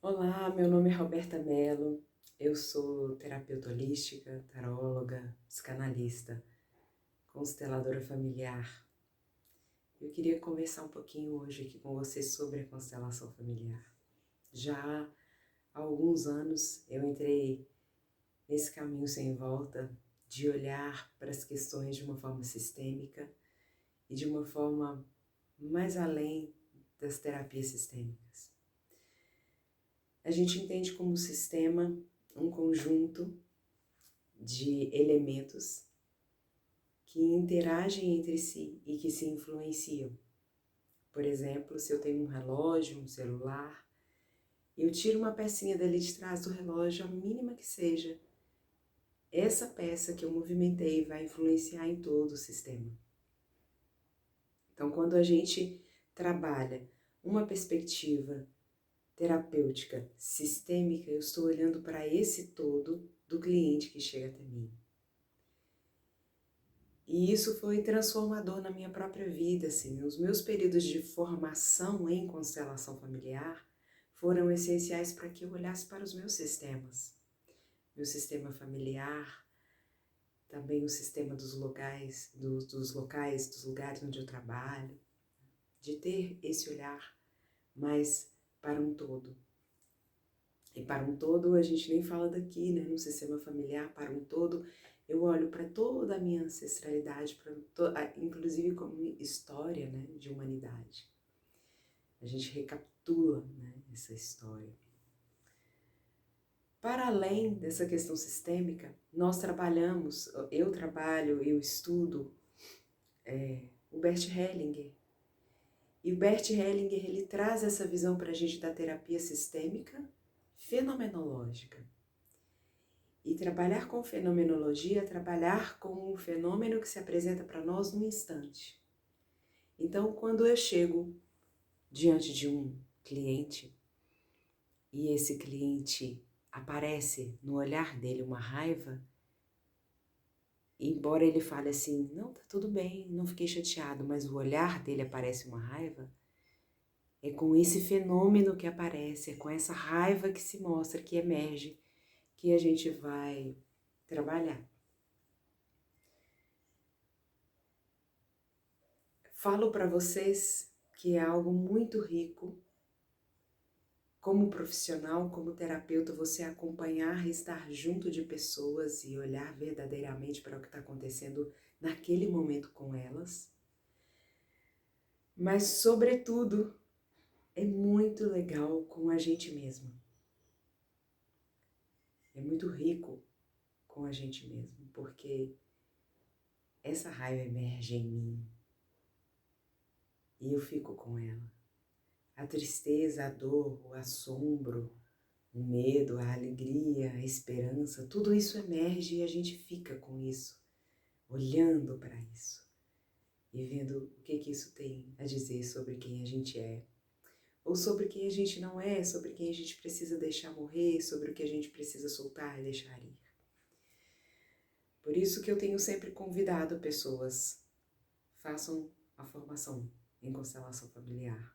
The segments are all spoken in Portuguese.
Olá, meu nome é Roberta Mello, eu sou terapeuta holística, taróloga, psicanalista, consteladora familiar. Eu queria conversar um pouquinho hoje aqui com você sobre a constelação familiar. Já há alguns anos eu entrei nesse caminho sem volta de olhar para as questões de uma forma sistêmica e de uma forma mais além das terapias sistêmicas. A gente entende como sistema um conjunto de elementos que interagem entre si e que se influenciam. Por exemplo, se eu tenho um relógio, um celular, eu tiro uma pecinha dali de trás do relógio, a mínima que seja, essa peça que eu movimentei vai influenciar em todo o sistema. Então, quando a gente trabalha uma perspectiva terapêutica, sistêmica, eu estou olhando para esse todo do cliente que chega até mim. E isso foi transformador na minha própria vida, assim. Os meus períodos de formação em constelação familiar foram essenciais para que eu olhasse para os meus sistemas. Meu sistema familiar, também o sistema dos locais, dos lugares onde eu trabalho, de ter esse olhar mais para um todo. E para um todo, a gente nem fala daqui, né? No sistema familiar, para um todo, eu olho para toda a minha ancestralidade, inclusive como história, né, de humanidade. A gente recapitula, né, essa história. Para além dessa questão sistêmica, eu estudo o Bert Hellinger. E o Bert Hellinger, ele traz essa visão para a gente da terapia sistêmica fenomenológica. E trabalhar com fenomenologia é trabalhar com um fenômeno que se apresenta para nós no instante. Então, quando eu chego diante de um cliente e esse cliente aparece no olhar dele uma raiva, embora ele fale assim, não, tá tudo bem, não fiquei chateado, mas o olhar dele aparece uma raiva, é com esse fenômeno que aparece, é com essa raiva que se mostra, que emerge, que a gente vai trabalhar. Falo para vocês que é algo muito rico, como profissional, como terapeuta, você acompanhar e estar junto de pessoas e olhar verdadeiramente para o que está acontecendo naquele momento com elas. Mas, sobretudo, é muito legal com a gente mesmo. É muito rico com a gente mesmo, porque essa raiva emerge em mim e eu fico com ela. A tristeza, a dor, o assombro, o medo, a alegria, a esperança, tudo isso emerge e a gente fica com isso, olhando para isso e vendo o que isso tem a dizer sobre quem a gente é, ou sobre quem a gente não é, sobre quem a gente precisa deixar morrer, sobre o que a gente precisa soltar e deixar ir. Por isso que eu tenho sempre convidado pessoas, façam a formação em constelação familiar.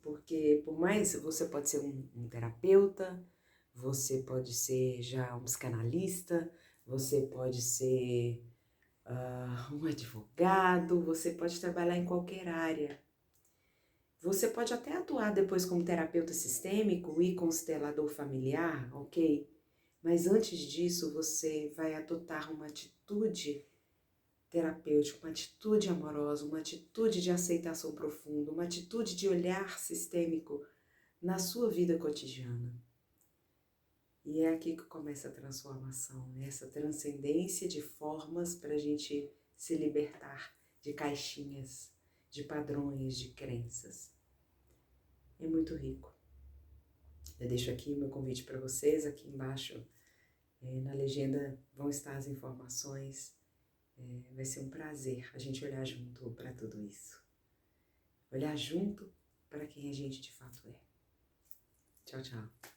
Porque por mais, você pode ser um terapeuta, você pode ser já um psicanalista, você pode ser um advogado, você pode trabalhar em qualquer área. Você pode até atuar depois como terapeuta sistêmico e constelador familiar, ok? Mas antes disso, você vai adotar uma atitude terapêutica, uma atitude amorosa, uma atitude de aceitação profunda, uma atitude de olhar sistêmico na sua vida cotidiana. E é aqui que começa a transformação, né? Essa transcendência de formas para a gente se libertar de caixinhas, de padrões, de crenças. É muito rico. Eu deixo aqui o meu convite para vocês, aqui embaixo, na legenda vão estar as informações. Vai ser um prazer a gente olhar junto para tudo isso. Olhar junto para quem a gente de fato é. Tchau, tchau.